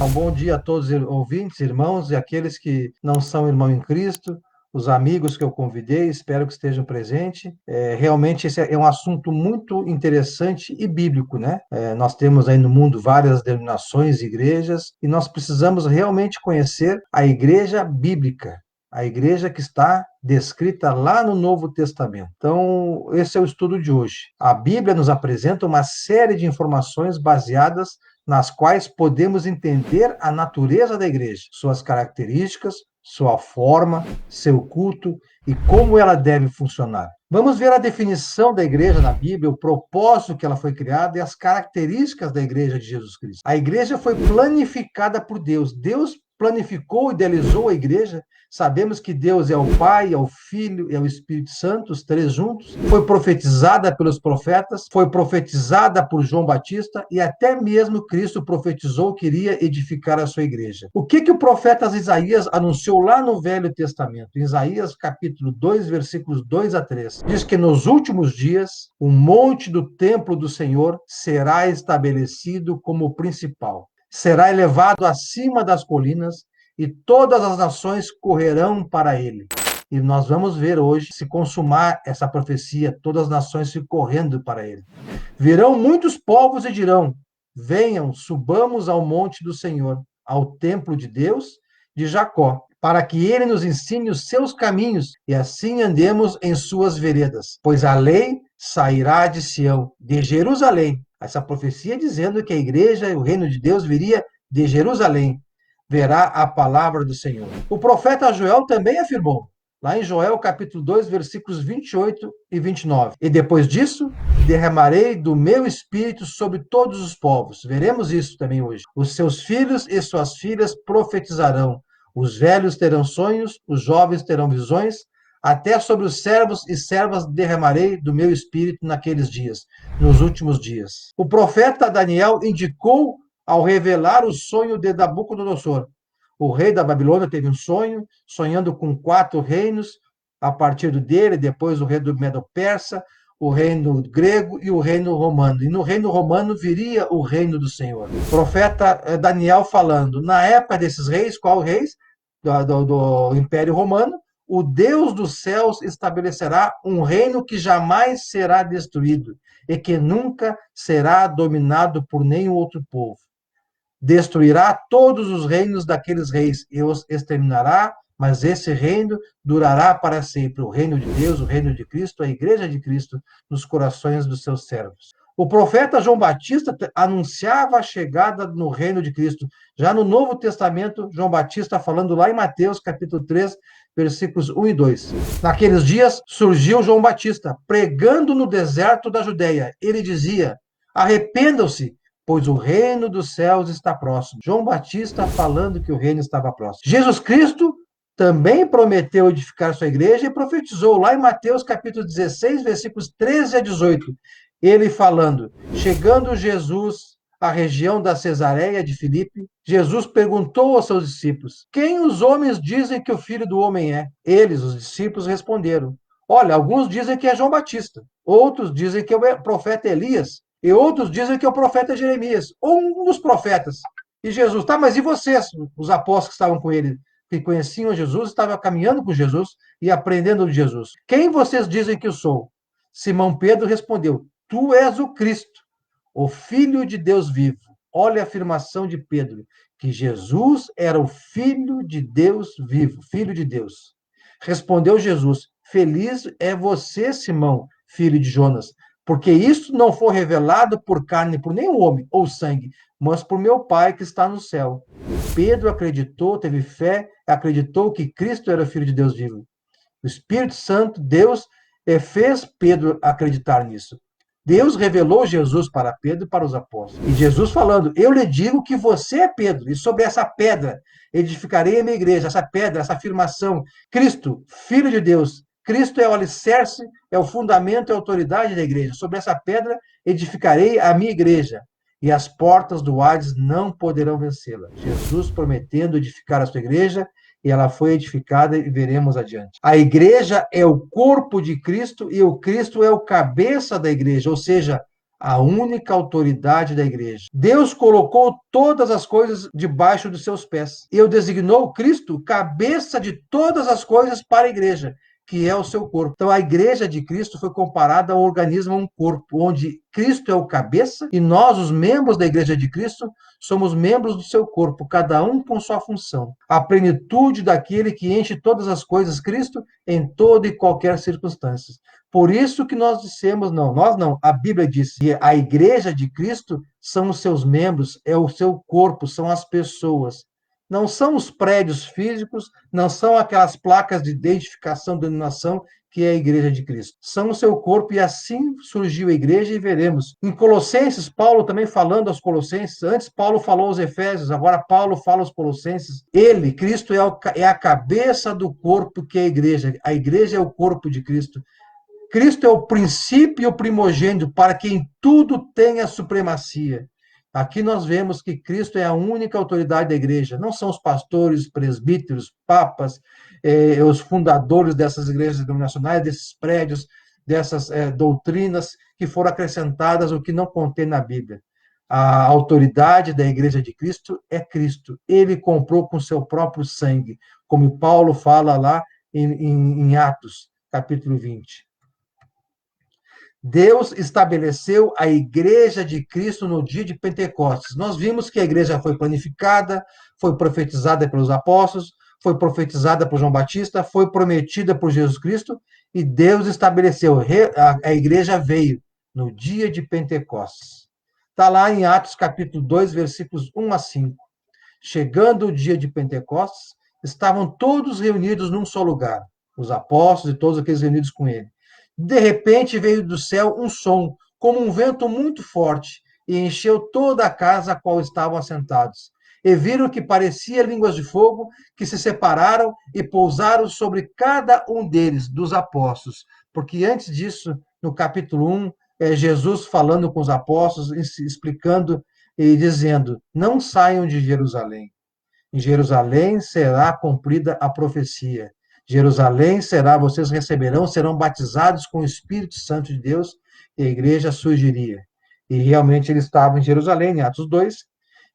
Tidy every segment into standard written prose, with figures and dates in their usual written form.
Um bom dia a todos os ouvintes, irmãos e aqueles que não são irmão em Cristo, os amigos que eu convidei, espero que estejam presentes. Realmente esse é um assunto muito interessante e bíblico, né? Nós temos aí no mundo várias denominações, igrejas, e nós precisamos realmente conhecer a igreja bíblica, a igreja que está descrita lá no Novo Testamento. Então, esse é o estudo de hoje. A Bíblia nos apresenta uma série de informações baseadas nas quais podemos entender a natureza da igreja, suas características, sua forma, seu culto e como ela deve funcionar. Vamos ver a definição da igreja na Bíblia, o propósito que ela foi criada e as características da igreja de Jesus Cristo. A igreja foi planificada por Deus. Deus planificou e idealizou a igreja. Sabemos que Deus é o Pai, é o Filho e é o Espírito Santo, os três juntos. Foi profetizada pelos profetas, foi profetizada por João Batista e até mesmo Cristo profetizou que iria edificar a sua igreja. O que o profeta Isaías anunciou lá no Velho Testamento? Em Isaías capítulo 2, versículos 2 a 3, diz que nos últimos dias o monte do templo do Senhor será estabelecido como principal. Será elevado acima das colinas e todas as nações correrão para ele. E nós vamos ver hoje se consumar essa profecia, todas as nações se correndo para ele. Virão muitos povos e dirão: venham, subamos ao monte do Senhor, ao templo de Deus de Jacó, para que ele nos ensine os seus caminhos e assim andemos em suas veredas. Pois a lei sairá de Sião, de Jerusalém. Essa profecia dizendo que a igreja e o reino de Deus viria de Jerusalém. Verá a palavra do Senhor. O profeta Joel também afirmou, lá em Joel capítulo 2, versículos 28 e 29. E depois disso, derramarei do meu espírito sobre todos os povos. Veremos isso também hoje. Os seus filhos e suas filhas profetizarão. Os velhos terão sonhos, os jovens terão visões. Até sobre os servos e servas derramarei do meu espírito naqueles dias, nos últimos dias. O profeta Daniel indicou ao revelar o sonho de Nabucodonosor. O rei da Babilônia teve um sonho, sonhando com 4 reinos, a partir dele, depois o rei do Medo-Persa, o reino grego e o reino romano. E no reino romano viria o reino do Senhor. O profeta Daniel falando, na época desses reis, qual reis? Do Império Romano, o Deus dos céus estabelecerá um reino que jamais será destruído e que nunca será dominado por nenhum outro povo. Destruirá todos os reinos daqueles reis e os exterminará, mas esse reino durará para sempre. O reino de Deus, o reino de Cristo, a igreja de Cristo nos corações dos seus servos. O profeta João Batista anunciava a chegada no reino de Cristo. Já no Novo Testamento, João Batista falando lá em Mateus, capítulo 3, versículos 1 e 2. Naqueles dias surgiu João Batista, pregando no deserto da Judeia. Ele dizia: arrependam-se, pois o reino dos céus está próximo. João Batista falando que o reino estava próximo. Jesus Cristo também prometeu edificar sua igreja e profetizou lá em Mateus capítulo 16, versículos 13 a 18. Ele falando, chegando Jesus à região da Cesareia de Filipe, Jesus perguntou aos seus discípulos, quem os homens dizem que o Filho do Homem é? Eles, os discípulos, responderam, olha, alguns dizem que é João Batista, outros dizem que é o profeta Elias, e outros dizem que é o profeta Jeremias, ou um dos profetas. E Jesus, tá, mas e vocês, os apóstolos que estavam com ele, que conheciam Jesus, estavam caminhando com Jesus e aprendendo de Jesus? Quem vocês dizem que eu sou? Simão Pedro respondeu, tu és o Cristo, o Filho de Deus vivo. Olha a afirmação de Pedro, que Jesus era o Filho de Deus vivo, Filho de Deus. Respondeu Jesus, feliz é você, Simão, filho de Jonas, porque isso não foi revelado por carne, por nenhum homem ou sangue, mas por meu Pai que está no céu. Pedro acreditou, teve fé, acreditou que Cristo era o Filho de Deus vivo. O Espírito Santo, Deus, fez Pedro acreditar nisso. Deus revelou Jesus para Pedro e para os apóstolos. E Jesus falando, eu lhe digo que você é Pedro, e sobre essa pedra edificarei a minha igreja, essa pedra, essa afirmação, Cristo, Filho de Deus, Cristo é o alicerce, é o fundamento, é a autoridade da igreja. Sobre essa pedra edificarei a minha igreja, e as portas do Hades não poderão vencê-la. Jesus prometendo edificar a sua igreja, e ela foi edificada e veremos adiante. A igreja é o corpo de Cristo e o Cristo é o cabeça da igreja, ou seja, a única autoridade da igreja. Deus colocou todas as coisas debaixo dos seus pés. E designou Cristo cabeça de todas as coisas para a igreja, que é o seu corpo. Então, a igreja de Cristo foi comparada a um organismo, a um corpo, onde Cristo é o cabeça e nós, os membros da igreja de Cristo, somos membros do seu corpo, cada um com sua função. A plenitude daquele que enche todas as coisas, Cristo, em toda e qualquer circunstância. Por isso que nós dissemos, não, nós não, a Bíblia diz que a igreja de Cristo são os seus membros, é o seu corpo, são as pessoas. Não são os prédios físicos, não são aquelas placas de identificação, denominação, que é a igreja de Cristo. São o seu corpo e assim surgiu a igreja e veremos. Em Colossenses, Paulo também falando aos Colossenses, antes Paulo falou aos Efésios, agora Paulo fala aos Colossenses. Ele, Cristo, é a cabeça do corpo que é a igreja. A igreja é o corpo de Cristo. Cristo é o princípio e o primogênito para quem tudo tem a supremacia. Aqui nós vemos que Cristo é a única autoridade da igreja. Não são os pastores, presbíteros, papas, os fundadores dessas igrejas denominacionais, desses prédios, dessas doutrinas que foram acrescentadas, o que não contém na Bíblia. A autoridade da igreja de Cristo é Cristo. Ele comprou com seu próprio sangue, como Paulo fala lá em Atos, capítulo 20. Deus estabeleceu a igreja de Cristo no dia de Pentecostes. Nós vimos que a igreja foi planificada, foi profetizada pelos apóstolos, foi profetizada por João Batista, foi prometida por Jesus Cristo, e Deus estabeleceu. A igreja veio no dia de Pentecostes. Está lá em Atos capítulo 2, versículos 1 a 5. Chegando o dia de Pentecostes, estavam todos reunidos num só lugar, os apóstolos e todos aqueles reunidos com ele. De repente veio do céu um som, como um vento muito forte, e encheu toda a casa a qual estavam assentados. E viram que parecia línguas de fogo, que se separaram e pousaram sobre cada um deles, dos apóstolos. Porque antes disso, no capítulo 1, Jesus falando com os apóstolos, explicando e dizendo: não saiam de Jerusalém. Em Jerusalém será cumprida a profecia. Jerusalém vocês receberão, serão batizados com o Espírito Santo de Deus, e a igreja surgiria. E realmente eles estavam em Jerusalém, em Atos 2,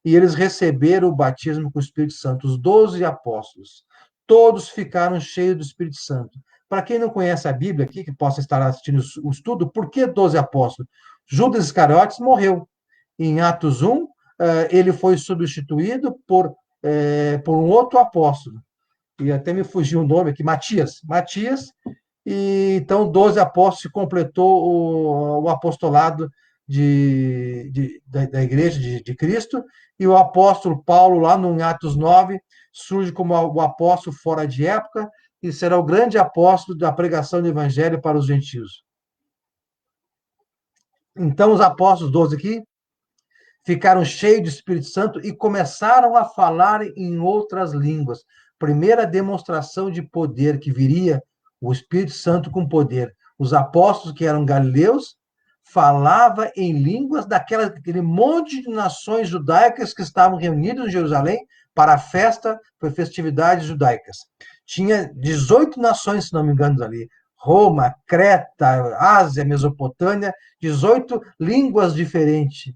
e eles receberam o batismo com o Espírito Santo, os 12 apóstolos. Todos ficaram cheios do Espírito Santo. Para quem não conhece a Bíblia aqui, que possa estar assistindo o estudo, por que 12 apóstolos? Judas Iscariotes morreu. Em Atos 1, ele foi substituído por um outro apóstolo, e até me fugiu o nome aqui, Matias, e então 12 apóstolos se completou o apostolado da igreja de Cristo, e o apóstolo Paulo, lá no Atos 9, surge como o apóstolo fora de época, e será o grande apóstolo da pregação do evangelho para os gentios. Então, os apóstolos 12 aqui, ficaram cheios do Espírito Santo e começaram a falar em outras línguas. Primeira demonstração de poder que viria, o Espírito Santo com poder. Os apóstolos, que eram galileus, falavam em línguas daquele monte de nações judaicas que estavam reunidas em Jerusalém para a festa, para festividades judaicas. Tinha 18 nações, se não me engano, ali. Roma, Creta, Ásia, Mesopotâmia, 18 línguas diferentes.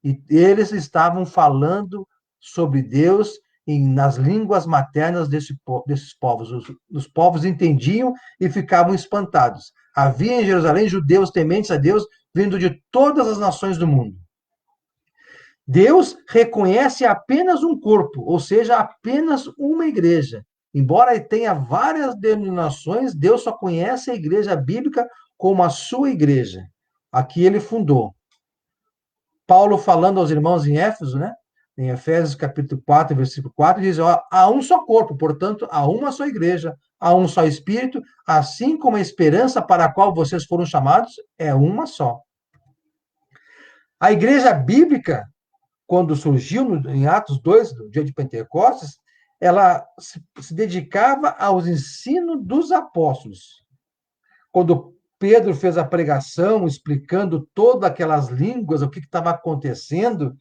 E eles estavam falando sobre Deus nas línguas maternas desses povos. Os povos entendiam e ficavam espantados. Havia em Jerusalém judeus tementes a Deus vindo de todas as nações do mundo. Deus reconhece apenas um corpo, ou seja, apenas uma igreja. Embora tenha várias denominações, Deus só conhece a igreja bíblica como a sua igreja. Aqui ele fundou. Paulo falando aos irmãos em Éfeso, né? Em Efésios capítulo 4, versículo 4, diz: ó, há um só corpo, portanto, há uma só igreja, há um só Espírito, assim como a esperança para a qual vocês foram chamados é uma só. A igreja bíblica, quando surgiu em Atos 2, no dia de Pentecostes, ela se dedicava aos ensinos dos apóstolos. Quando Pedro fez a pregação explicando todas aquelas línguas, o que estava acontecendo,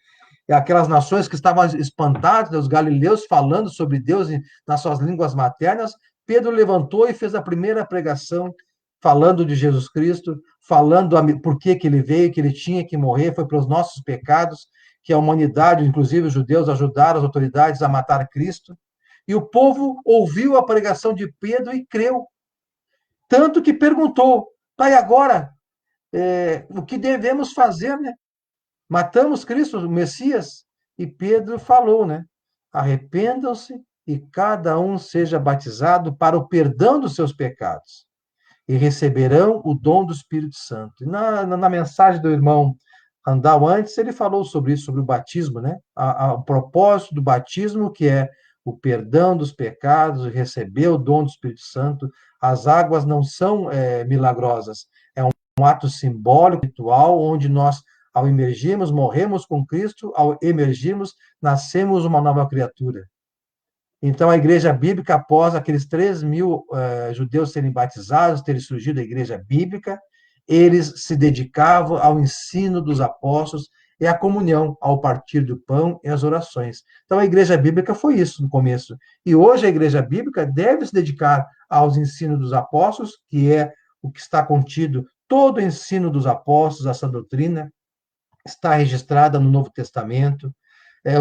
aquelas nações que estavam espantadas, os galileus falando sobre Deus nas suas línguas maternas, Pedro levantou e fez a primeira pregação falando de Jesus Cristo, falando por que ele veio, que ele tinha que morrer, foi pelos nossos pecados, que a humanidade, inclusive os judeus, ajudaram as autoridades a matar Cristo. E o povo ouviu a pregação de Pedro e creu. Tanto que perguntou, tá, e agora? O que devemos fazer, né? Matamos Cristo, o Messias? E Pedro falou, né? Arrependam-se e cada um seja batizado para o perdão dos seus pecados e receberão o dom do Espírito Santo. E na mensagem do irmão Andal antes, ele falou sobre isso, sobre o batismo, né? O propósito do batismo, que é o perdão dos pecados, receber o dom do Espírito Santo. As águas não são milagrosas, é um ato simbólico, ritual, onde nós, ao emergirmos, morremos com Cristo, ao emergirmos, nascemos uma nova criatura. Então, a igreja bíblica, após aqueles 3.000 judeus serem batizados, terem surgido a igreja bíblica, eles se dedicavam ao ensino dos apóstolos e à comunhão, ao partir do pão e às orações. Então, a igreja bíblica foi isso no começo. E hoje a igreja bíblica deve se dedicar aos ensinos dos apóstolos, que é o que está contido, todo o ensino dos apóstolos, essa doutrina, está registrada no Novo Testamento.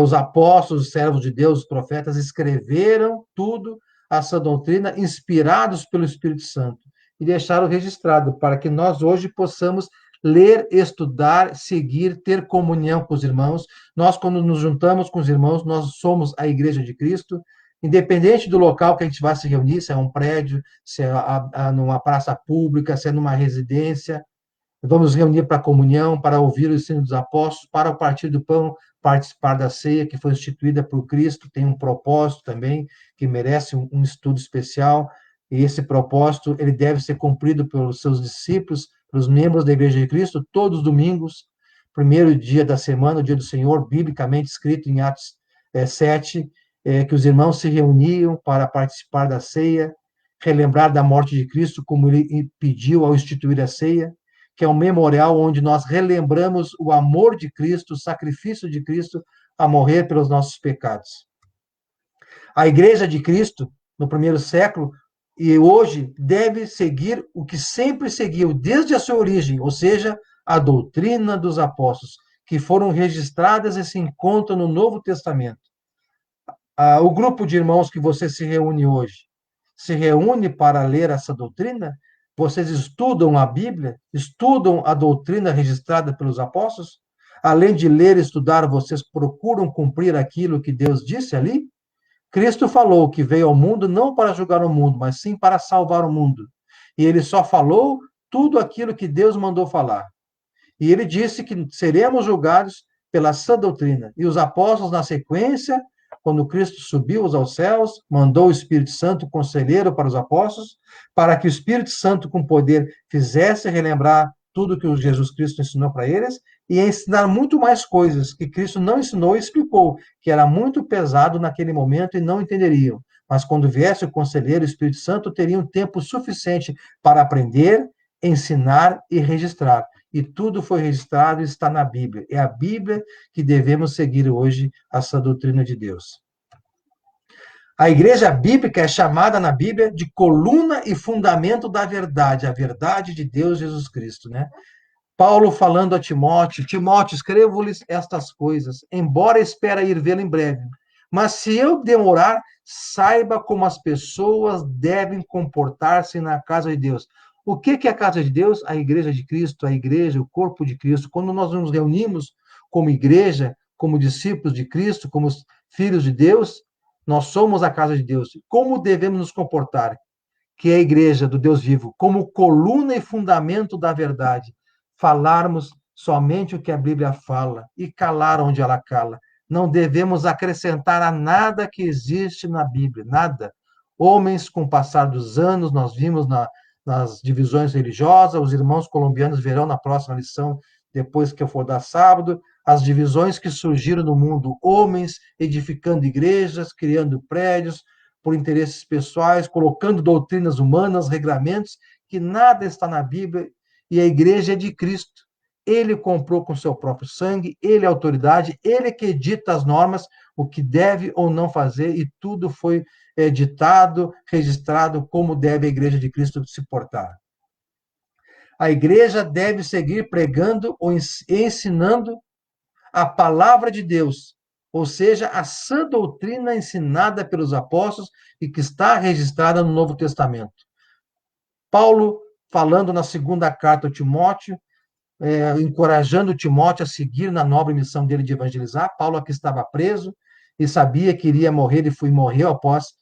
Os apóstolos, os servos de Deus, os profetas, escreveram tudo, essa doutrina, inspirados pelo Espírito Santo, e deixaram registrado para que nós hoje possamos ler, estudar, seguir, ter comunhão com os irmãos. Nós, quando nos juntamos com os irmãos, nós somos a Igreja de Cristo, independente do local que a gente vai se reunir, se é um prédio, se é numa praça pública, se é numa residência. Vamos reunir para a comunhão, para ouvir o ensino dos apóstolos, para o partir do pão, participar da ceia que foi instituída por Cristo, tem um propósito também que merece um estudo especial, e esse propósito ele deve ser cumprido pelos seus discípulos, pelos membros da Igreja de Cristo, todos os domingos, primeiro dia da semana, o dia do Senhor, biblicamente escrito em Atos 7, que os irmãos se reuniam para participar da ceia, relembrar da morte de Cristo, como ele pediu ao instituir a ceia, que é um memorial onde nós relembramos o amor de Cristo, o sacrifício de Cristo a morrer pelos nossos pecados. A Igreja de Cristo, no primeiro século, e hoje, deve seguir o que sempre seguiu, desde a sua origem, ou seja, a doutrina dos apóstolos, que foram registradas e se encontram no Novo Testamento. O grupo de irmãos que você se reúne hoje, se reúne para ler essa doutrina? Vocês estudam a Bíblia? Estudam a doutrina registrada pelos apóstolos? Além de ler e estudar, vocês procuram cumprir aquilo que Deus disse ali? Cristo falou que veio ao mundo não para julgar o mundo, mas sim para salvar o mundo. E ele só falou tudo aquilo que Deus mandou falar. E ele disse que seremos julgados pela sã doutrina. E os apóstolos, na sequência, quando Cristo subiu aos céus, mandou o Espírito Santo, conselheiro para os apóstolos, para que o Espírito Santo, com poder, fizesse relembrar tudo que o Jesus Cristo ensinou para eles e ensinar muito mais coisas que Cristo não ensinou e explicou, que era muito pesado naquele momento e não entenderiam. Mas quando viesse o conselheiro, o Espírito Santo, teriam tempo suficiente para aprender, ensinar e registrar. E tudo foi registrado e está na Bíblia. É a Bíblia que devemos seguir hoje, essa doutrina de Deus. A igreja bíblica é chamada na Bíblia de coluna e fundamento da verdade, a verdade de Deus Jesus Cristo, né? Paulo falando a Timóteo, Timóteo, escrevo-lhes estas coisas, embora espera ir vê-lo em breve. Mas se eu demorar, saiba como as pessoas devem comportar-se na casa de Deus. O que é a casa de Deus? A igreja de Cristo, a igreja, o corpo de Cristo. Quando nós nos reunimos como igreja, como discípulos de Cristo, como filhos de Deus, nós somos a casa de Deus. Como devemos nos comportar? Que é a igreja do Deus vivo, como coluna e fundamento da verdade. Falarmos somente o que a Bíblia fala e calar onde ela cala. Não devemos acrescentar a nada que existe na Bíblia, nada. Homens, com o passar dos anos, nós vimos nas divisões religiosas, os irmãos colombianos verão na próxima lição, depois que eu for dar sábado, as divisões que surgiram no mundo, homens edificando igrejas, criando prédios, por interesses pessoais, colocando doutrinas humanas, regramentos, que nada está na Bíblia, e a igreja é de Cristo. Ele comprou com seu próprio sangue, ele é a autoridade, ele que edita as normas, o que deve ou não fazer, e tudo foi ditado, registrado, como deve a igreja de Cristo se portar. A igreja deve seguir pregando ou ensinando a palavra de Deus, ou seja, a sã doutrina ensinada pelos apóstolos e que está registrada no Novo Testamento. Paulo, falando na segunda carta a Timóteo, encorajando Timóteo a seguir na nobre missão dele de evangelizar. Paulo aqui estava preso e sabia que iria morrer e morreu após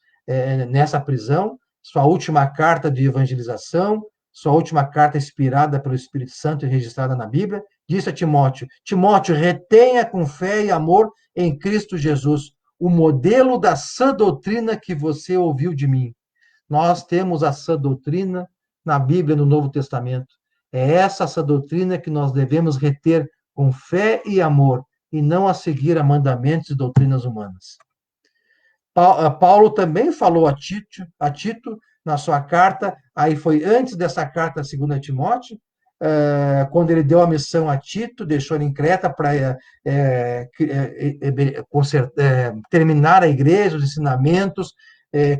nessa prisão. Sua última carta de evangelização, sua última carta inspirada pelo Espírito Santo e registrada na Bíblia, disse a Timóteo: Timóteo, retenha com fé e amor em Cristo Jesus o modelo da sã doutrina que você ouviu de mim. Nós temos a sã doutrina na Bíblia, no Novo Testamento. É essa doutrina que nós devemos reter com fé e amor, e não a seguir a mandamentos e doutrinas humanas. Paulo também falou a Tito na sua carta, aí foi antes dessa carta, segunda Timóteo, quando ele deu a missão a Tito, deixou ele em Creta para terminar a igreja, os ensinamentos,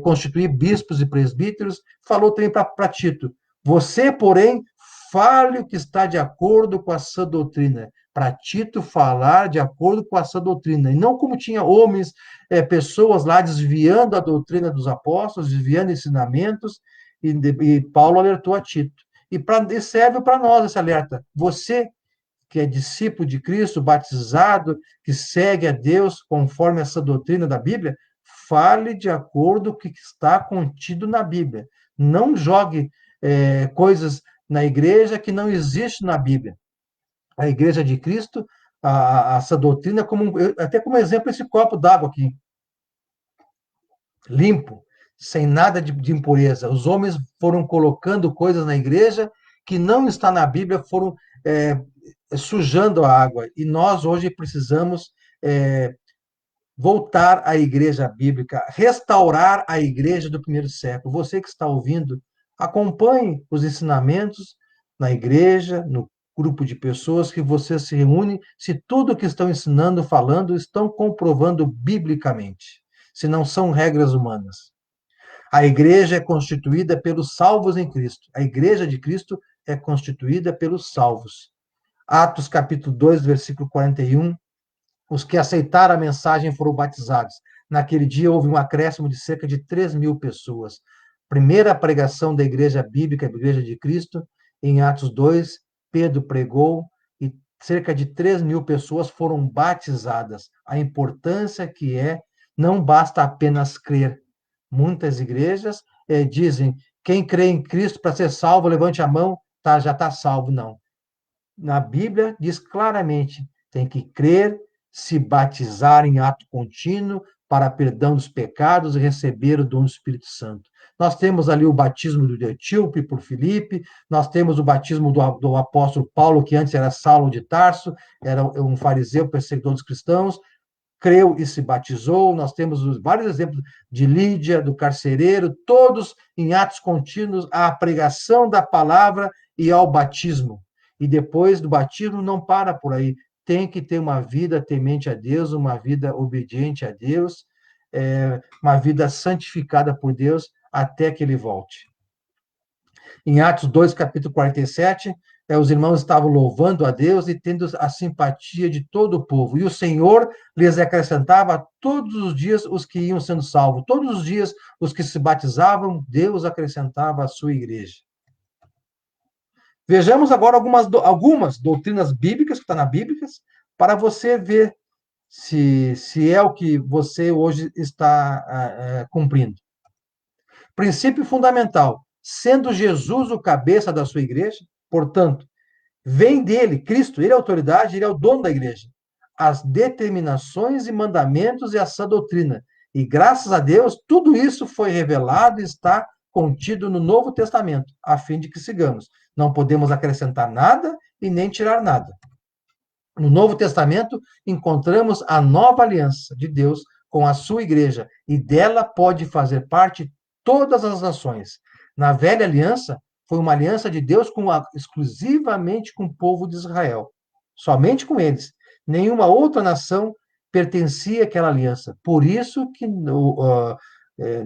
constituir bispos e presbíteros, falou também para Tito: você, porém, fale o que está de acordo com a sã doutrina. Para Tito falar de acordo com a sã doutrina, e não como tinha homens, pessoas lá desviando a doutrina dos apóstolos, desviando ensinamentos, e Paulo alertou a Tito. E serve para nós esse alerta. Você, que é discípulo de Cristo, batizado, que segue a Deus conforme essa doutrina da Bíblia, fale de acordo com o que está contido na Bíblia. Não jogue coisas na igreja que não existe na Bíblia. A igreja de Cristo, essa doutrina, até como exemplo, esse copo d'água aqui, limpo, sem nada de impureza. Os homens foram colocando coisas na igreja que não está na Bíblia, foram sujando a água. E nós hoje precisamos voltar à igreja bíblica, restaurar a igreja do primeiro século. Você que está ouvindo, acompanhe os ensinamentos na igreja, no grupo de pessoas que você se reúne, se tudo que estão ensinando, falando, estão comprovando biblicamente, se não são regras humanas. A igreja é constituída pelos salvos em Cristo. A igreja de Cristo é constituída pelos salvos. Atos capítulo 2, versículo 41, os que aceitaram a mensagem foram batizados. Naquele dia houve um acréscimo de cerca de 3.000 pessoas. Primeira pregação da igreja bíblica, a igreja de Cristo, em Atos 2, Pedro pregou e cerca de 3.000 pessoas foram batizadas. A importância que não basta apenas crer. Muitas igrejas dizem, quem crê em Cristo para ser salvo, levante a mão, já está salvo. Não. Na Bíblia diz claramente, tem que crer, se batizar em ato contínuo para perdão dos pecados e receber o dom do Espírito Santo. Nós temos ali o batismo do Etíope por Filipe, nós temos o batismo do apóstolo Paulo, que antes era Saulo de Tarso, era um fariseu perseguidor dos cristãos, creu e se batizou. Nós temos vários exemplos de Lídia, do carcereiro, todos em atos contínuos, à pregação da palavra e ao batismo. E depois do batismo não para por aí, tem que ter uma vida temente a Deus, uma vida obediente a Deus, uma vida santificada por Deus até que ele volte. Em Atos 2, capítulo 47, os irmãos estavam louvando a Deus e tendo a simpatia de todo o povo. E o Senhor lhes acrescentava todos os dias os que iam sendo salvos. Todos os dias os que se batizavam, Deus acrescentava à sua igreja. Vejamos agora algumas doutrinas bíblicas, que estão na Bíblia, para você ver se é o que você hoje está cumprindo. Princípio fundamental: sendo Jesus o cabeça da sua igreja, portanto, vem dele, Cristo, ele é a autoridade, ele é o dono da igreja, as determinações e mandamentos e a sã doutrina. E graças a Deus, tudo isso foi revelado e está contido no Novo Testamento, a fim de que sigamos. Não podemos acrescentar nada e nem tirar nada. No Novo Testamento, encontramos a nova aliança de Deus com a sua igreja, e dela pode fazer parte todas as nações. Na velha aliança, foi uma aliança de Deus exclusivamente com o povo de Israel. Somente com eles. Nenhuma outra nação pertencia àquela aliança. Por isso que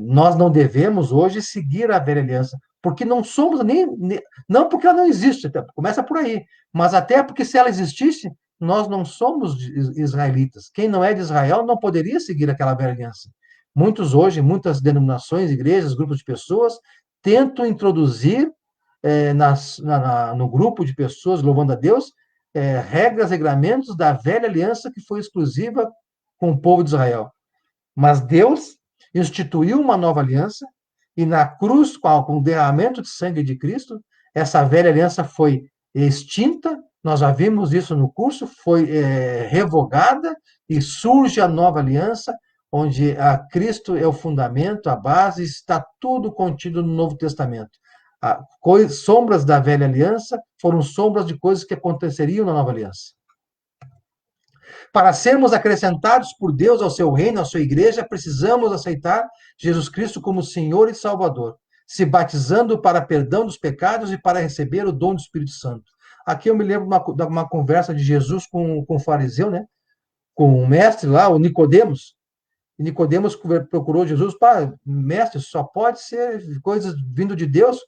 Nós não devemos hoje seguir a velha aliança, porque não somos não porque ela não existe, começa por aí, mas até porque se ela existisse, nós não somos israelitas. Quem não é de Israel não poderia seguir aquela velha aliança. Muitos hoje, muitas denominações, igrejas, grupos de pessoas tentam introduzir no grupo de pessoas louvando a Deus regras, regramentos da velha aliança que foi exclusiva com o povo de Israel. Mas Deus instituiu uma nova aliança e na cruz, com o derramamento de sangue de Cristo, essa velha aliança foi extinta, nós já vimos isso no curso, foi revogada e surge a nova aliança, onde a Cristo é o fundamento, a base, está tudo contido no Novo Testamento. Sombras da velha aliança foram sombras de coisas que aconteceriam na nova aliança. Para sermos acrescentados por Deus ao seu reino, à sua igreja, precisamos aceitar Jesus Cristo como Senhor e Salvador, se batizando para perdão dos pecados e para receber o dom do Espírito Santo. Aqui eu me lembro de uma conversa de Jesus com o fariseu, né? Com o mestre lá, o Nicodemos. E Nicodemos procurou Jesus, mestre, só pode ser coisas vindo de Deus,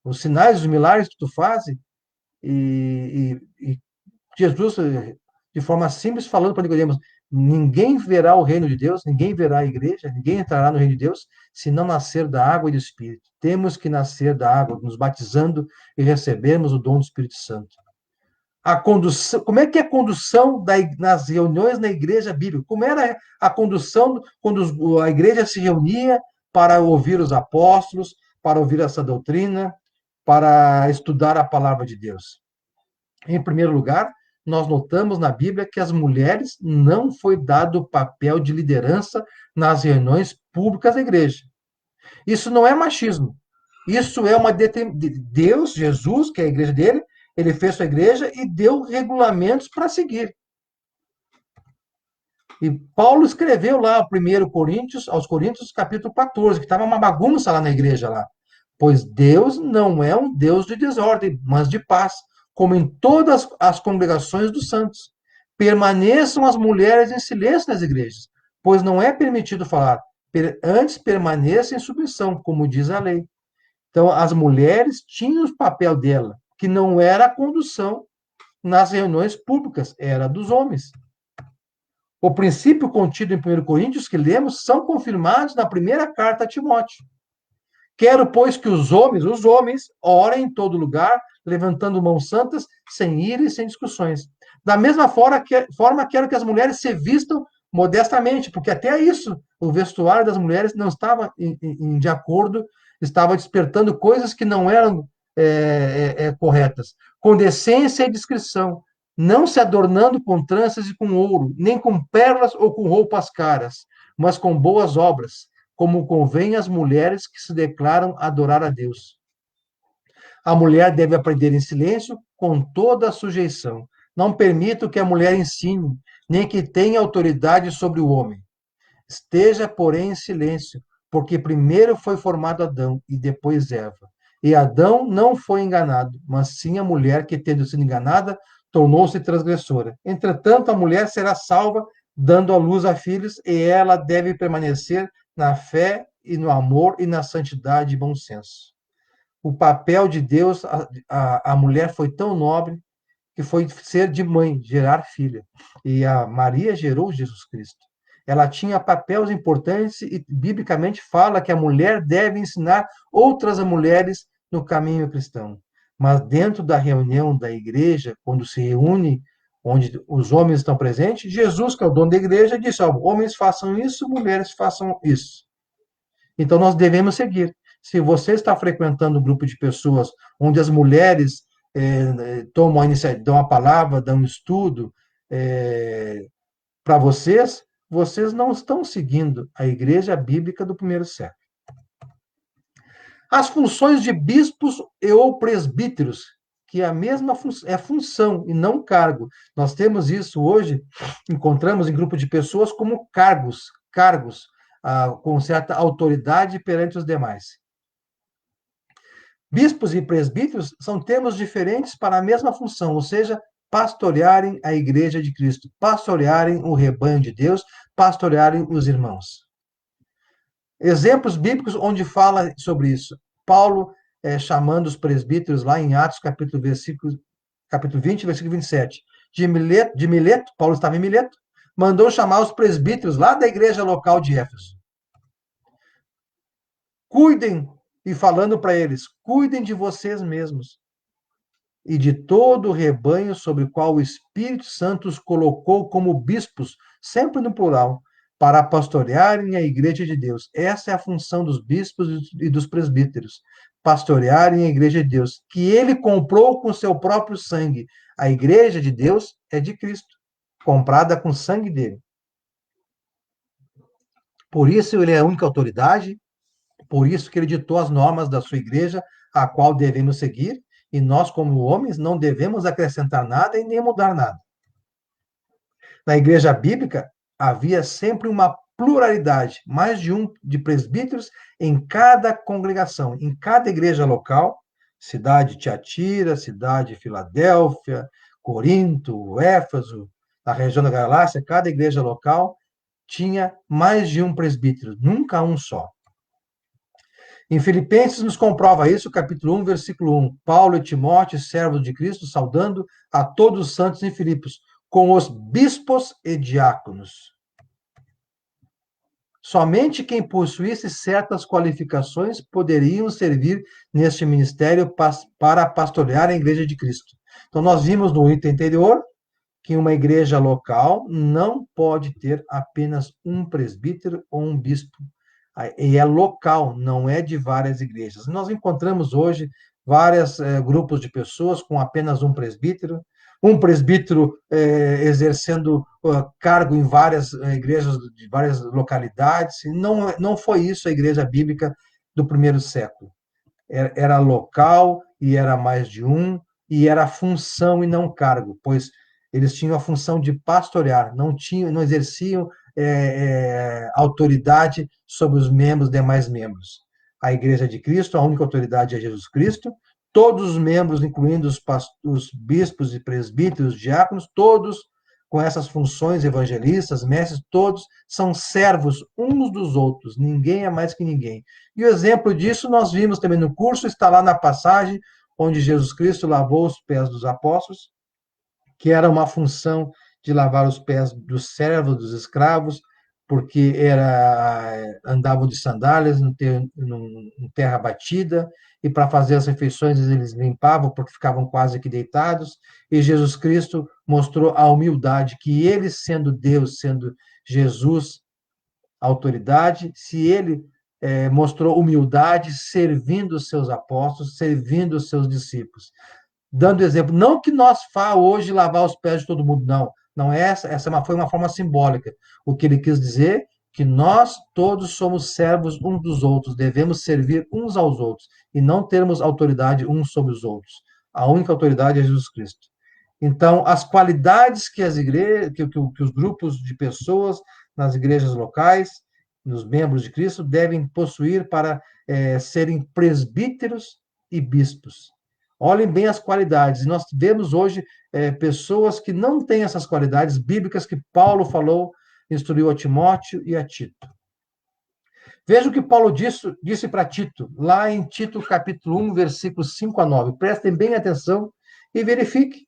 os sinais, os milagres que tu fazes. E Jesus, de forma simples, falando para Nicodemos, ninguém verá o reino de Deus, ninguém verá a igreja, ninguém entrará no reino de Deus, se não nascer da água e do Espírito. Temos que nascer da água, nos batizando e recebermos o dom do Espírito Santo. A condução, como é que é a condução nas reuniões na igreja bíblica? Como era a condução quando a igreja se reunia para ouvir os apóstolos, para ouvir essa doutrina, para estudar a palavra de Deus? Em primeiro lugar, nós notamos na Bíblia que as mulheres não foi dado o papel de liderança nas reuniões públicas da igreja. Isso não é machismo. Isso é uma Deus, Jesus, que é a igreja dele, ele fez sua igreja e deu regulamentos para seguir. E Paulo escreveu lá, 1 Coríntios, aos Coríntios, capítulo 14, que estava uma bagunça lá na igreja lá. Pois Deus não é um Deus de desordem, mas de paz, como em todas as congregações dos santos. Permaneçam as mulheres em silêncio nas igrejas, pois não é permitido falar. Antes permaneçam em submissão, como diz a lei. Então, as mulheres tinham o papel dela, que não era a condução nas reuniões públicas, era dos homens. O princípio contido em 1 Coríntios, que lemos, são confirmados na primeira carta a Timóteo. Quero, pois, que os homens, orem em todo lugar, levantando mãos santas, sem ira e sem discussões. Da mesma forma, quero que as mulheres se vistam modestamente, porque até isso, o vestuário das mulheres não estava de acordo, estava despertando coisas que não eram corretas. Com decência e discrição, não se adornando com tranças e com ouro, nem com pérolas ou com roupas caras, mas com boas obras, como convém às mulheres que se declaram adorar a Deus. A mulher deve aprender em silêncio, com toda a sujeição. Não permito que a mulher ensine, nem que tenha autoridade sobre o homem. Esteja, porém, em silêncio, porque primeiro foi formado Adão e depois Eva. E Adão não foi enganado, mas sim a mulher que, tendo sido enganada, tornou-se transgressora. Entretanto, a mulher será salva, dando à luz a filhos, e ela deve permanecer na fé e no amor e na santidade e bom senso. O papel de Deus, a mulher foi tão nobre que foi ser de mãe, gerar filha. E a Maria gerou Jesus Cristo. Ela tinha papéis importantes e, biblicamente, fala que a mulher deve ensinar outras mulheres no caminho cristão. Mas dentro da reunião da igreja, quando se reúne, onde os homens estão presentes, Jesus, que é o dono da igreja, disse: homens façam isso, mulheres façam isso. Então nós devemos seguir. Se você está frequentando um grupo de pessoas onde as mulheres tomam a iniciativa, dão a palavra, dão um estudo para vocês, vocês não estão seguindo a igreja bíblica do primeiro século. As funções de bispos ou presbíteros, que a mesma é função e não cargo. Nós temos isso hoje, encontramos em grupo de pessoas como cargos com certa autoridade perante os demais. Bispos e presbíteros são termos diferentes para a mesma função, ou seja, pastorearem a igreja de Cristo, pastorearem o rebanho de Deus, pastorearem os irmãos. Exemplos bíblicos onde fala sobre isso. Paulo chamando os presbíteros lá em Atos, capítulo 20, versículo 27. De Mileto, Paulo estava em Mileto, mandou chamar os presbíteros lá da igreja local de Éfeso. Cuidem, e falando para eles, cuidem de vocês mesmos e de todo o rebanho sobre o qual o Espírito Santo os colocou como bispos, sempre no plural, para pastorearem a igreja de Deus. Essa é a função dos bispos e dos presbíteros, pastorearem a igreja de Deus, que ele comprou com seu próprio sangue. A igreja de Deus é de Cristo, comprada com o sangue dele. Por isso ele é a única autoridade, por isso que ele ditou as normas da sua igreja, a qual devemos seguir, e nós, como homens, não devemos acrescentar nada e nem mudar nada. Na igreja bíblica, havia sempre uma pluralidade, mais de um de presbíteros em cada congregação, em cada igreja local, cidade de Tiatira, cidade de Filadélfia, Corinto, Éfeso, na região da Galácia, cada igreja local tinha mais de um presbítero, nunca um só. Em Filipenses nos comprova isso, capítulo 1, versículo 1. Paulo e Timóteo, servos de Cristo, saudando a todos os santos em Filipos, com os bispos e diáconos. Somente quem possuísse certas qualificações poderiam servir neste ministério para pastorear a igreja de Cristo. Então, nós vimos no item anterior que uma igreja local não pode ter apenas um presbítero ou um bispo. E é local, não é de várias igrejas. Nós encontramos hoje vários grupos de pessoas com apenas um presbítero exercendo cargo em várias igrejas de várias localidades. Não foi isso a igreja bíblica do primeiro século. Era local e era mais de um, e era função e não cargo, pois eles tinham a função de pastorear, não exerciam autoridade sobre os demais membros. A Igreja de Cristo, a única autoridade é Jesus Cristo. Todos os membros, incluindo os bispos e presbíteros, diáconos, todos com essas funções, evangelistas, mestres, todos são servos uns dos outros. Ninguém é mais que ninguém. E o exemplo disso nós vimos também no curso, está lá na passagem onde Jesus Cristo lavou os pés dos apóstolos, que era uma função de lavar os pés dos servos, dos escravos, porque andavam de sandálias em terra batida, e para fazer as refeições eles limpavam, porque ficavam quase que deitados, e Jesus Cristo mostrou a humildade, que ele, sendo Deus, sendo Jesus, autoridade, se ele mostrou humildade servindo os seus apóstolos, servindo os seus discípulos. Dando exemplo, não que nós hoje lavar os pés de todo mundo, não. Não é essa foi uma forma simbólica. O que ele quis dizer que nós todos somos servos uns dos outros, devemos servir uns aos outros e não termos autoridade uns sobre os outros. A única autoridade é Jesus Cristo. Então, as qualidades que as igrejas, que os grupos de pessoas nas igrejas locais, nos membros de Cristo, devem possuir para serem presbíteros e bispos. Olhem bem as qualidades. Nós vemos hoje pessoas que não têm essas qualidades bíblicas que Paulo falou, instruiu a Timóteo e a Tito. Veja o que Paulo disse para Tito, lá em Tito, capítulo 1, versículos 5 a 9. Prestem bem atenção e verifique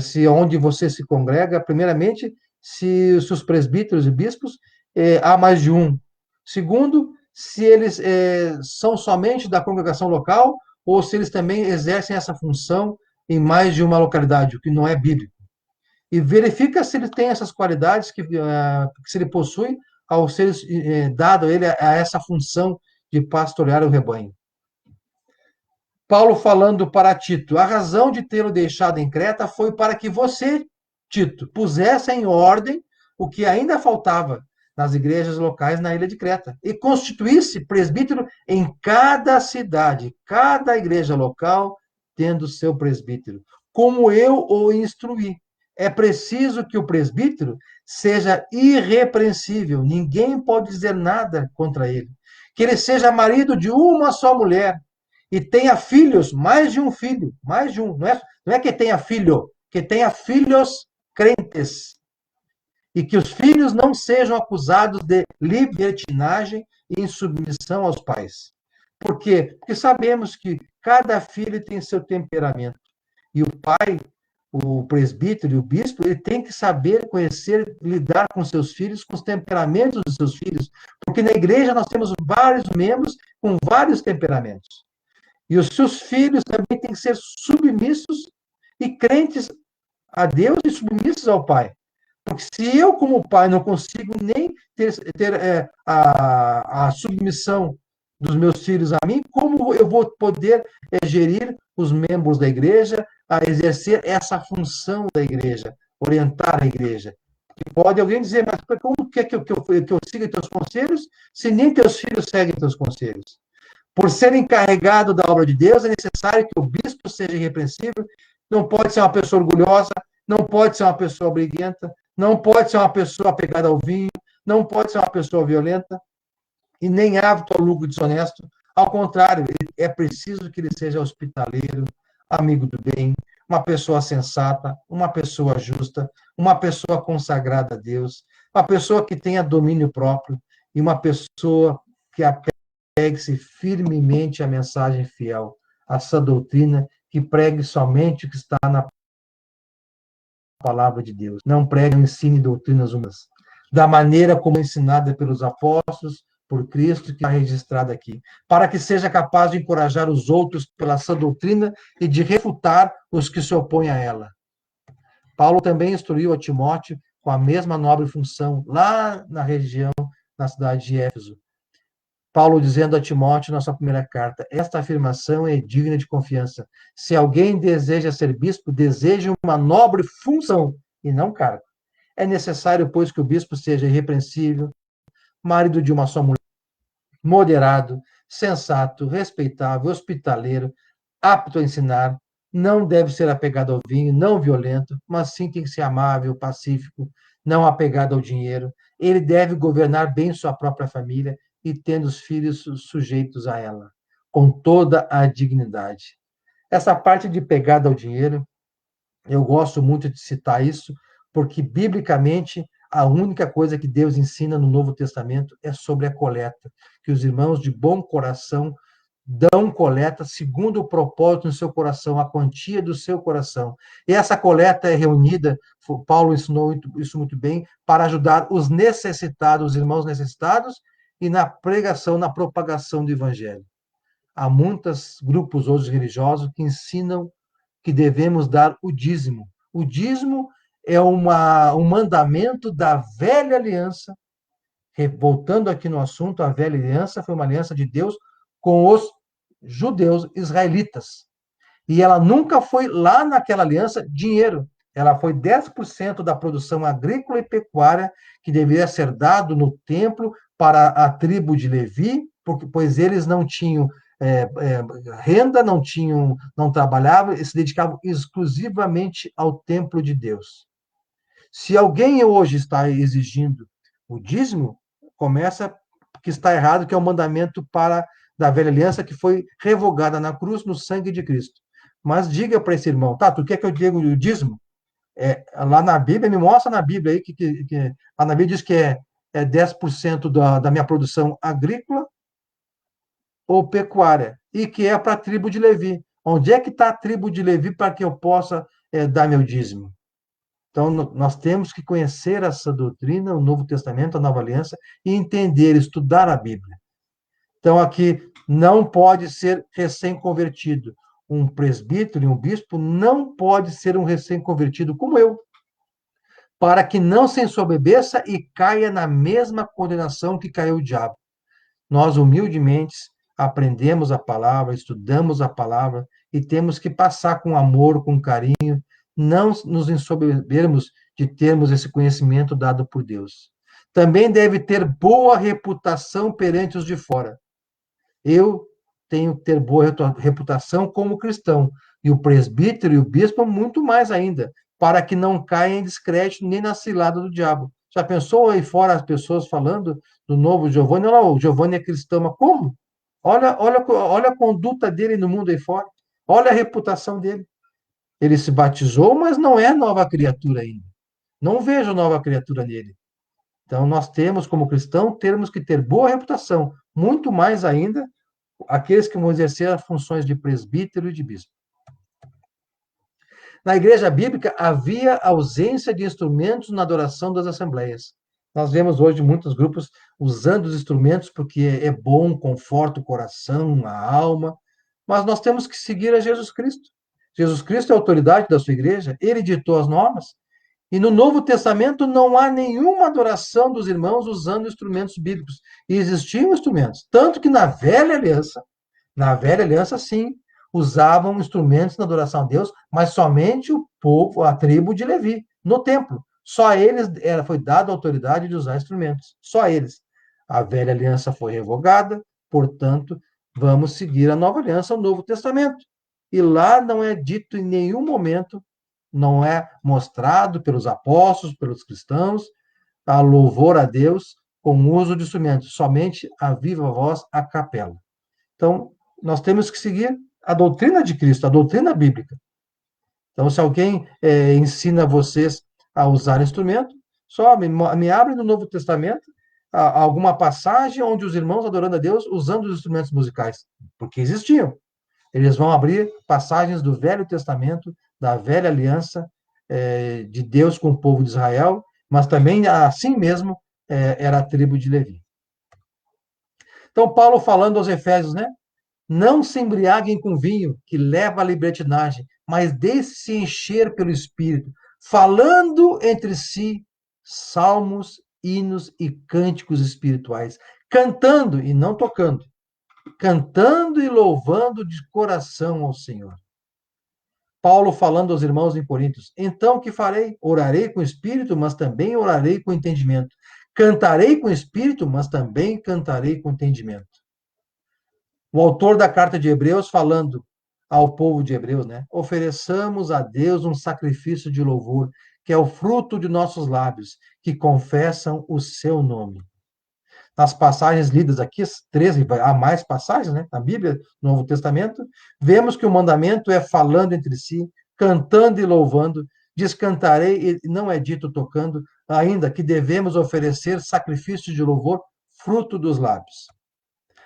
se onde você se congrega, primeiramente, se os presbíteros e bispos há mais de um. Segundo, se eles são somente da congregação local ou se eles também exercem essa função em mais de uma localidade, o que não é bíblico. E verifica se ele tem essas qualidades, se ele possui, ao ser dado a ele a essa função de pastorear o rebanho. Paulo falando para Tito, a razão de tê-lo deixado em Creta foi para que você, Tito, pusesse em ordem o que ainda faltava nas igrejas locais na ilha de Creta e constituísse presbítero em cada cidade, cada igreja local tendo seu presbítero, como eu o instruí. É preciso que o presbítero seja irrepreensível, ninguém pode dizer nada contra ele. Que ele seja marido de uma só mulher e tenha filhos, mais de um filho, mais de um. Não é que tenha filho, que tenha filhos crentes. e que os filhos não sejam acusados de libertinagem e insubmissão aos pais. Por quê? Porque sabemos que cada filho tem seu temperamento. E o pai, o presbítero e o bispo, ele tem que saber, conhecer, lidar com seus filhos, com os temperamentos dos seus filhos. Porque na igreja nós temos vários membros com vários temperamentos. E os seus filhos também têm que ser submissos e crentes a Deus e submissos ao Pai. Porque se eu, como pai, não consigo nem ter a submissão dos meus filhos a mim, como eu vou poder gerir os membros da igreja, a exercer essa função da igreja, orientar a igreja? E pode alguém dizer, mas como quer que eu siga teus conselhos, se nem teus filhos seguem teus conselhos? Por ser encarregado da obra de Deus, é necessário que o bispo seja irrepreensível, não pode ser uma pessoa orgulhosa, não pode ser uma pessoa briguenta, não pode ser uma pessoa apegada ao vinho, não pode ser uma pessoa violenta e nem ávido ao lucro desonesto. Ao contrário, é preciso que ele seja hospitaleiro, amigo do bem, uma pessoa sensata, uma pessoa justa, uma pessoa consagrada a Deus, uma pessoa que tenha domínio próprio e uma pessoa que apegue-se firmemente à mensagem fiel, à sã doutrina, que pregue somente o que está na palavra de Deus. Não pregue, não ensine doutrinas humanas. Da maneira como ensinada pelos apóstolos, por Cristo, que está registrada aqui. Para que seja capaz de encorajar os outros pela sã doutrina e de refutar os que se opõem a ela. Paulo também instruiu a Timóteo com a mesma nobre função, lá na região, na cidade de Éfeso. Paulo dizendo a Timóteo na sua primeira carta, esta afirmação é digna de confiança. Se alguém deseja ser bispo, deseja uma nobre função e não cargo. É necessário, pois, que o bispo seja irrepreensível, marido de uma só mulher, moderado, sensato, respeitável, hospitaleiro, apto a ensinar, não deve ser apegado ao vinho, não violento, mas sim tem que ser amável, pacífico, não apegado ao dinheiro. Ele deve governar bem sua própria família e tendo os filhos sujeitos a ela, com toda a dignidade. Essa parte de pegada ao dinheiro, eu gosto muito de citar isso, porque biblicamente a única coisa que Deus ensina no Novo Testamento é sobre a coleta, que os irmãos de bom coração dão coleta segundo o propósito no seu coração, a quantia do seu coração. E essa coleta é reunida, Paulo ensinou isso muito bem, para ajudar os necessitados, os irmãos necessitados, e na pregação, na propagação do evangelho. Há muitos grupos hoje religiosos que ensinam que devemos dar o dízimo. O dízimo é um mandamento da velha aliança. Voltando aqui no assunto, a velha aliança foi uma aliança de Deus com os judeus israelitas. E ela nunca foi lá naquela aliança dinheiro. Ela foi 10% da produção agrícola e pecuária que deveria ser dado no templo para a tribo de Levi, porque, pois eles não tinham renda, não trabalhavam e se dedicavam exclusivamente ao templo de Deus. Se alguém hoje está exigindo o dízimo, começa que está errado, que é o mandamento da velha aliança que foi revogada na cruz no sangue de Cristo. Mas diga para esse irmão, tá, tu quer que eu diga o dízimo? Lá na Bíblia, me mostra na Bíblia aí, lá na Bíblia diz que é 10% da minha produção agrícola ou pecuária, e que é para a tribo de Levi. Onde é que está a tribo de Levi para que eu possa dar meu dízimo? Então, nós temos que conhecer essa doutrina, o Novo Testamento, a Nova Aliança, e entender, estudar a Bíblia. Então, aqui, não pode ser recém-convertido. Um presbítero e um bispo não pode ser um recém-convertido como eu, para que não se ensoberbeça e caia na mesma condenação que caiu o diabo. Nós, humildemente, aprendemos a palavra, estudamos a palavra e temos que passar com amor, com carinho, não nos ensoberbermos de termos esse conhecimento dado por Deus. Também deve ter boa reputação perante os de fora. Eu tenho que ter boa reputação como cristão, e o presbítero e o bispo muito mais ainda, para que não caia em descrédito nem na cilada do diabo. Já pensou aí fora as pessoas falando do novo Giovanni? Olha lá, o Giovanni é cristão, mas como? Olha a conduta dele no mundo aí fora. Olha a reputação dele. Ele se batizou, mas não é nova criatura ainda. Não vejo nova criatura nele. Então, nós temos, como cristão, temos que ter boa reputação, muito mais ainda aqueles que vão exercer as funções de presbítero e de bispo. Na igreja bíblica, havia ausência de instrumentos na adoração das assembleias. Nós vemos hoje muitos grupos usando os instrumentos porque é bom, conforta o coração, a alma, mas nós temos que seguir a Jesus Cristo. Jesus Cristo é a autoridade da sua igreja, ele ditou as normas, e no Novo Testamento não há nenhuma adoração dos irmãos usando instrumentos bíblicos. E existiam instrumentos, tanto que na velha aliança, sim, usavam instrumentos na adoração a Deus, mas somente o povo, a tribo de Levi, no templo. Só eles foi dada a autoridade de usar instrumentos. Só eles. A velha aliança foi revogada, portanto, vamos seguir a nova aliança, o Novo Testamento. E lá não é dito em nenhum momento, não é mostrado pelos apóstolos, pelos cristãos, a louvor a Deus com o uso de instrumentos, somente a viva voz, a capela. Então, nós temos que seguir a doutrina de Cristo, a doutrina bíblica. Então, se alguém ensina vocês a usar instrumento, só me abre no Novo Testamento alguma passagem onde os irmãos adorando a Deus usando os instrumentos musicais, porque existiam. Eles vão abrir passagens do Velho Testamento, da Velha Aliança, de Deus com o povo de Israel, mas também, assim mesmo, era a tribo de Levi. Então, Paulo falando aos Efésios, né? Não se embriaguem com vinho, que leva à libertinagem, mas deixe-se encher pelo Espírito, falando entre si salmos, hinos e cânticos espirituais, cantando e não tocando, cantando e louvando de coração ao Senhor. Paulo falando aos irmãos em Coríntios: então o que farei? Orarei com o espírito, mas também orarei com entendimento. Cantarei com o espírito, mas também cantarei com entendimento. O autor da carta de Hebreus falando ao povo de Hebreus, né? Ofereçamos a Deus um sacrifício de louvor, que é o fruto de nossos lábios, que confessam o seu nome. Nas passagens lidas aqui, 13, há mais passagens, né? Na Bíblia, no Novo Testamento, vemos que o mandamento é falando entre si, cantando e louvando, diz cantarei, e não é dito tocando, ainda que devemos oferecer sacrifício de louvor, fruto dos lábios.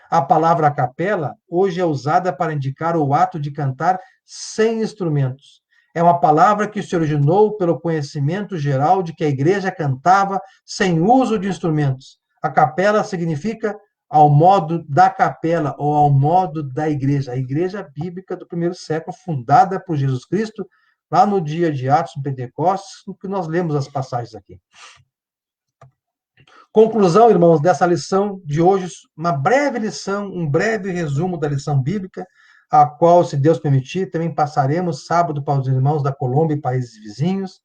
A palavra capela hoje é usada para indicar o ato de cantar sem instrumentos. É uma palavra que se originou pelo conhecimento geral de que a igreja cantava sem uso de instrumentos. A capela significa ao modo da capela ou ao modo da igreja. A igreja bíblica do primeiro século, fundada por Jesus Cristo, lá no dia de Atos do Pentecostes, no que nós lemos as passagens aqui. Conclusão, irmãos, dessa lição de hoje, uma breve lição, um breve resumo da lição bíblica, a qual, se Deus permitir, também passaremos sábado para os irmãos da Colômbia e países vizinhos,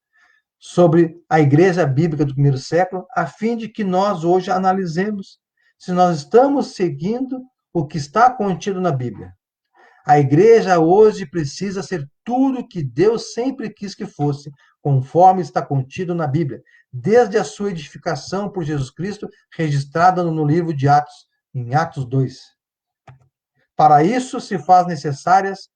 sobre a igreja bíblica do primeiro século, a fim de que nós hoje analisemos se nós estamos seguindo o que está contido na Bíblia. A igreja hoje precisa ser tudo que Deus sempre quis que fosse, conforme está contido na Bíblia, desde a sua edificação por Jesus Cristo, registrada no livro de Atos, em Atos 2. Para isso se faz necessárias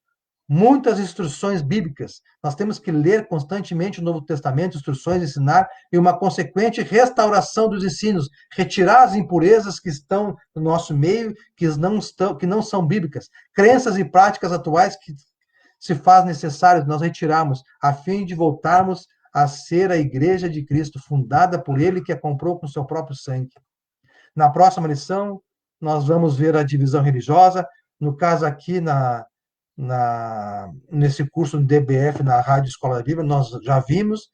muitas instruções bíblicas. Nós temos que ler constantemente o Novo Testamento, instruções, ensinar, e uma consequente restauração dos ensinos, retirar as impurezas que estão no nosso meio, que não são bíblicas, crenças e práticas atuais que se faz necessário nós retirarmos, a fim de voltarmos a ser a igreja de Cristo, fundada por ele, que a comprou com seu próprio sangue. Na próxima lição, nós vamos ver a divisão religiosa, no caso aqui nesse curso do DBF, na Rádio Escola da Bíblia, nós já vimos,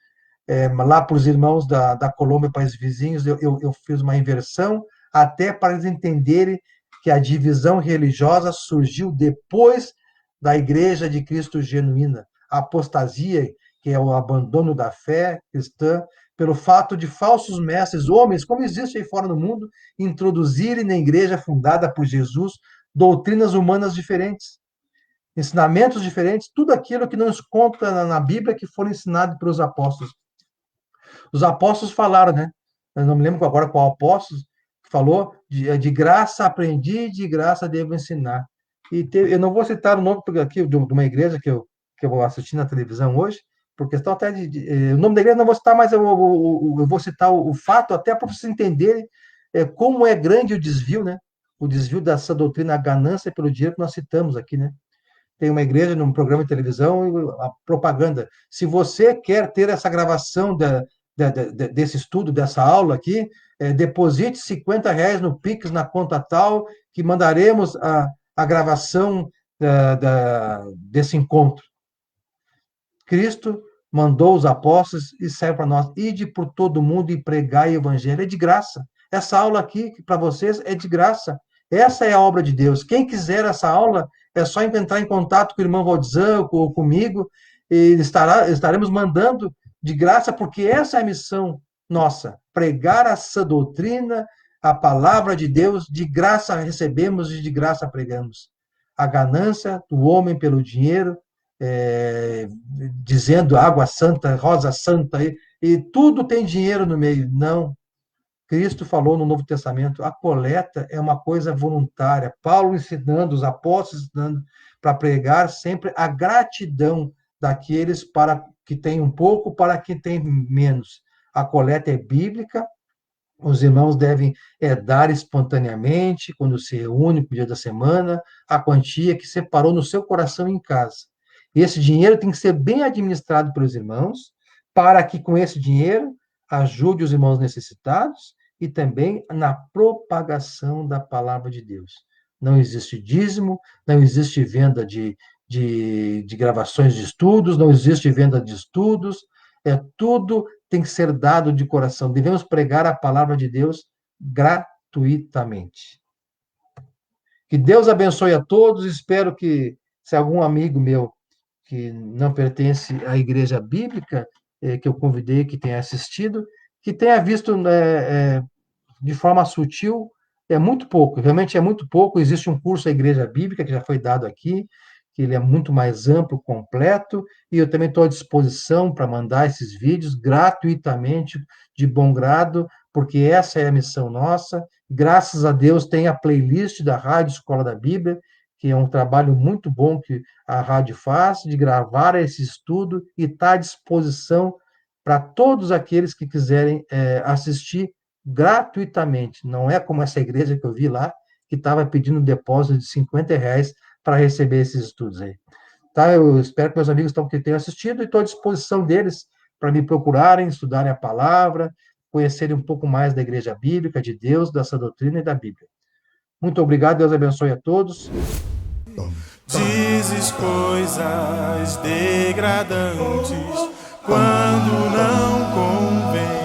lá para os irmãos da Colômbia e países vizinhos, eu fiz uma inversão, até para eles entenderem que a divisão religiosa surgiu depois da Igreja de Cristo genuína. A apostasia, que é o abandono da fé cristã, pelo fato de falsos mestres, homens, como existe aí fora no mundo, introduzirem na igreja fundada por Jesus doutrinas humanas diferentes, ensinamentos diferentes, tudo aquilo que não se conta na Bíblia que foram ensinados pelos apóstolos. Os apóstolos falaram, né? Eu não me lembro agora qual apóstolo que falou, de graça aprendi, de graça devo ensinar. Eu não vou citar o nome aqui de uma igreja que eu vou assistir na televisão hoje, por questão até o nome da igreja não vou citar, mas eu vou citar o fato até para vocês entenderem como é grande o desvio, né? O desvio dessa doutrina, a ganância pelo dinheiro que nós citamos aqui, né? Tem uma igreja num programa de televisão, a propaganda. Se você quer ter essa gravação desse estudo, dessa aula aqui, deposite R$ 50 no Pix, na conta tal, que mandaremos a gravação desse encontro. Cristo mandou os apóstolos e serve para nós. Ide por todo mundo e pregai o evangelho. É de graça. Essa aula aqui, para vocês, é de graça. Essa é a obra de Deus. Quem quiser essa aula, é só entrar em contato com o irmão Valdzan ou comigo, e estaremos mandando de graça, porque essa é a missão nossa. Pregar essa doutrina, a palavra de Deus, de graça recebemos e de graça pregamos. A ganância do homem pelo dinheiro, dizendo água santa, rosa santa, e tudo tem dinheiro no meio. Não. Cristo falou no Novo Testamento, a coleta é uma coisa voluntária. Paulo ensinando, os apóstolos ensinando, para pregar sempre a gratidão daqueles para que têm um pouco, para que têm menos. A coleta é bíblica, os irmãos devem dar espontaneamente, quando se reúne no dia da semana, a quantia que separou no seu coração em casa. Esse dinheiro tem que ser bem administrado pelos irmãos, para que com esse dinheiro ajude os irmãos necessitados e também na propagação da palavra de Deus. Não existe dízimo, não existe venda de gravações de estudos, não existe venda de estudos, tudo tem que ser dado de coração. Devemos pregar a palavra de Deus gratuitamente. Que Deus abençoe a todos. Espero que, se algum amigo meu que não pertence à igreja bíblica, que eu convidei, que tenha assistido, que tenha visto de forma sutil, é muito pouco, realmente é muito pouco. Existe um curso da Igreja Bíblica, que já foi dado aqui, que ele é muito mais amplo, completo, e eu também estou à disposição para mandar esses vídeos gratuitamente, de bom grado, porque essa é a missão nossa. Graças a Deus tem a playlist da Rádio Escola da Bíblia, que é um trabalho muito bom que a rádio faz, de gravar esse estudo e está à disposição para todos aqueles que quiserem assistir gratuitamente. Não é como essa igreja que eu vi lá, que estava pedindo um depósito de R$ 50 para receber esses estudos aí. Tá? Eu espero que meus amigos que tenham assistido e estou à disposição deles para me procurarem, estudarem a palavra, conhecerem um pouco mais da igreja bíblica, de Deus, dessa doutrina e da Bíblia. Muito obrigado, Deus abençoe a todos. Dizes coisas degradantes quando não convém.